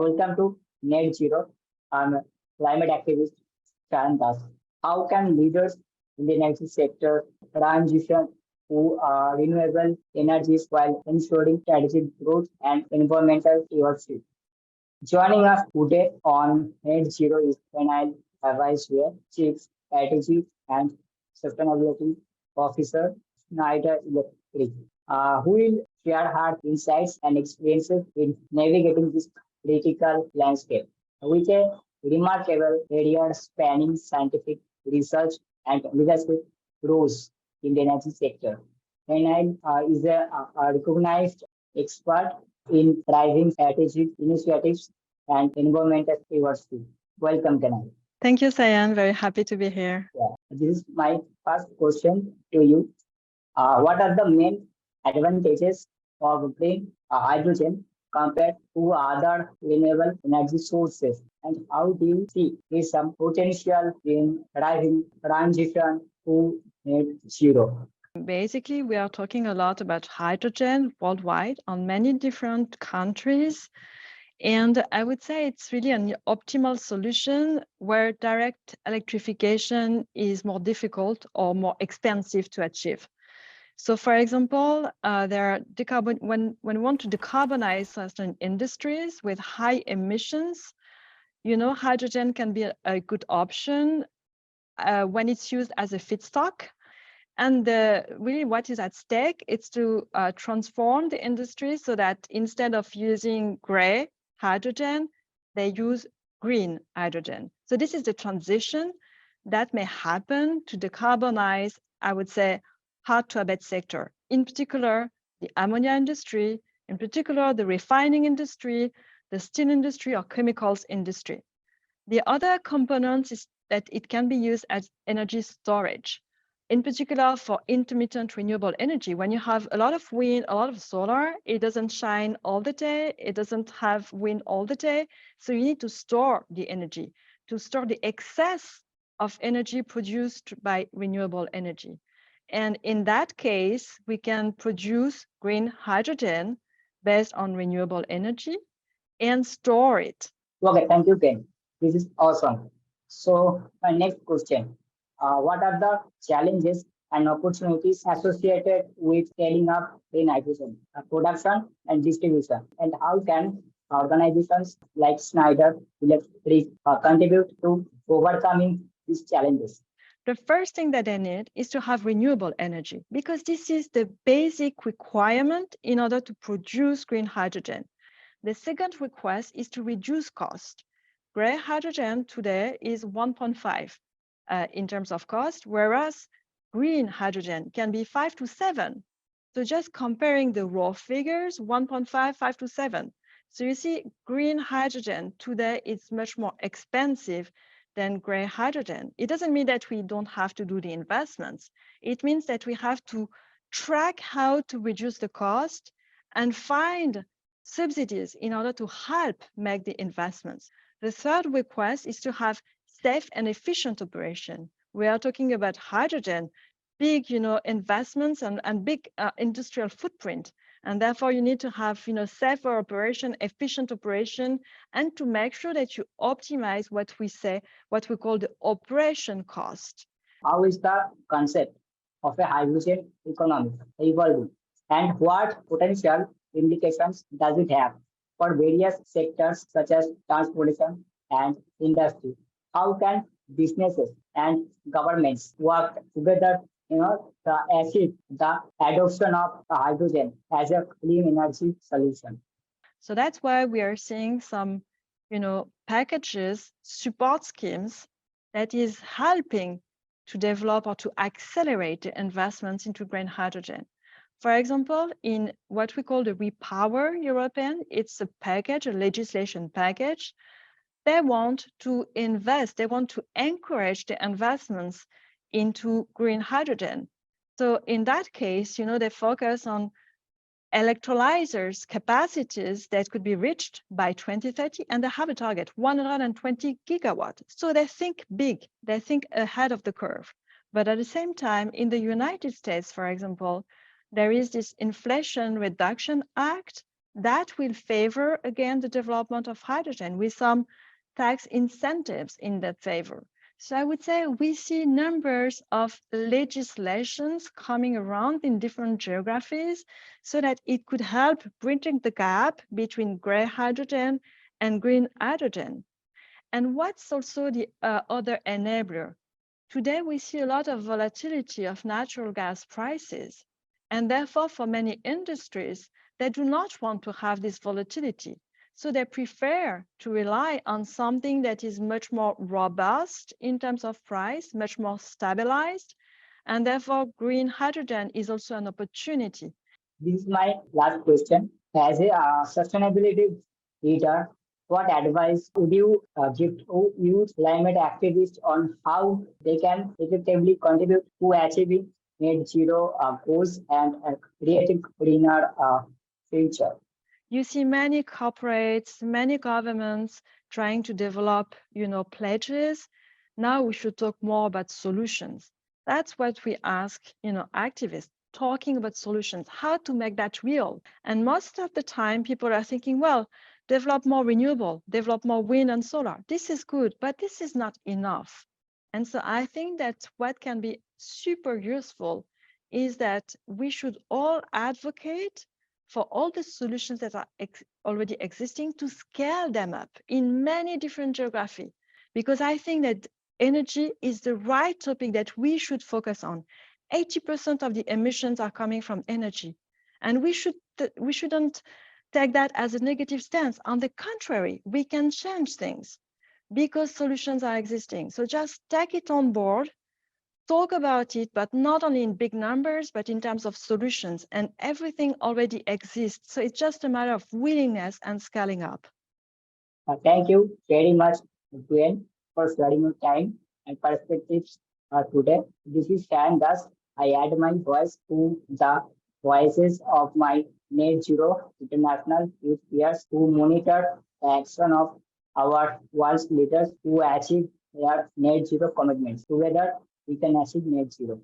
Welcome to Net Zero. I'm a climate activist, Sayan. How can leaders in the energy sector transition to renewable energies while ensuring strategic growth and environmental stewardship? Joining us today on Net Zero is Gwénaëlle Avice-Huet, Chief Strategy and Sustainability Officer, Schneider Electric, who will share her insights and experiences in navigating this critical landscape. With a remarkable career spanning scientific research and leadership roles in the energy sector. Gwénaëlle is a recognized expert in driving strategic initiatives and environmental stewardship. Welcome, Gwénaëlle. Thank you, Sayan. Very happy to be here. Yeah. This is my first question to you. What are the main advantages of green hydrogen compared to other renewable energy sources? And how do you see is some potential in driving transition to net zero? Basically, we are talking a lot about hydrogen worldwide on many different countries. And I would say it's really an optimal solution where direct electrification is more difficult or more expensive to achieve. So for example, when we want to decarbonize certain industries with high emissions, hydrogen can be a good option when it's used as a feedstock. And really what is at stake is to transform the industry so that instead of using gray hydrogen, they use green hydrogen. So this is the transition that may happen to decarbonize, I would say, hard-to-abate sector, in particular, the ammonia industry, in particular, the refining industry, the steel industry or chemicals industry. The other component is that it can be used as energy storage, in particular for intermittent renewable energy. When you have a lot of wind, a lot of solar, it doesn't shine all the day, it doesn't have wind all the day. So you need to store the energy, to store the excess of energy produced by renewable energy. And in that case, we can produce green hydrogen based on renewable energy and store it. Okay, thank you, Ken. This is awesome. So my next question. What are the challenges and opportunities associated with scaling up green hydrogen production and distribution? And how can organizations like Schneider Electric contribute to overcoming these challenges? The first thing that they need is to have renewable energy, because this is the basic requirement in order to produce green hydrogen. The second request is to reduce cost. Gray hydrogen today is 1.5. In terms of cost, whereas green hydrogen can be 5 to 7. So just comparing the raw figures, 1.5, 5 to 7. So you see, green hydrogen today is much more expensive than gray hydrogen. It doesn't mean that we don't have to do the investments. It means that we have to track how to reduce the cost and find subsidies in order to help make the investments. The third request is to have safe and efficient operation. We are talking about hydrogen, big, investments and big industrial footprint. And therefore you need to have, safer operation, efficient operation, and to make sure that you optimize what we call the operation cost. How is the concept of a hydrogen economy evolving? And what potential implications does it have for various sectors such as transportation and industry? How can businesses and governments work together, to achieve the adoption of hydrogen as a clean energy solution? So that's why we are seeing some, packages, support schemes that is helping to develop or to accelerate the investments into green hydrogen. For example, in what we call the Repower European, it's a package, a legislation package. They want to invest, they want to encourage the investments into green hydrogen. So in that case, they focus on electrolyzers capacities that could be reached by 2030, and they have a target, 120 gigawatts. So they think big, they think ahead of the curve. But at the same time, in the United States, for example, there is this Inflation Reduction Act that will favor, again, the development of hydrogen with some tax incentives in that favor. So I would say we see numbers of legislations coming around in different geographies so that it could help bridging the gap between gray hydrogen and green hydrogen. And what's also the other enabler? Today, we see a lot of volatility of natural gas prices. And therefore, for many industries, they do not want to have this volatility. So they prefer to rely on something that is much more robust in terms of price, much more stabilized. And therefore, green hydrogen is also an opportunity. This is my last question. As a sustainability leader, what advice would you give to youth climate activists on how they can effectively contribute to achieving net zero goals and creating greener future? You see many corporates, many governments trying to develop, pledges. Now we should talk more about solutions. That's what we ask, activists, talking about solutions, how to make that real. And most of the time, people are thinking, well, develop more renewable, develop more wind and solar. This is good, but this is not enough. And so I think that what can be super useful is that we should all advocate for all the solutions that are already existing to scale them up in many different geographies. Because I think that energy is the right topic that we should focus on. 80% of the emissions are coming from energy. And we shouldn't take that as a negative stance. On the contrary, we can change things because solutions are existing. So just take it on board, talk about it, but not only in big numbers, but in terms of solutions, and everything already exists. So it's just a matter of willingness and scaling up. Thank you very much, Gwen, for sharing your time and perspectives today. This is Sayan Das. I add my voice to the voices of my Net Zero International youth peers who monitor the action of our world's leaders who achieve their net zero commitments. Together, we can achieve net zero.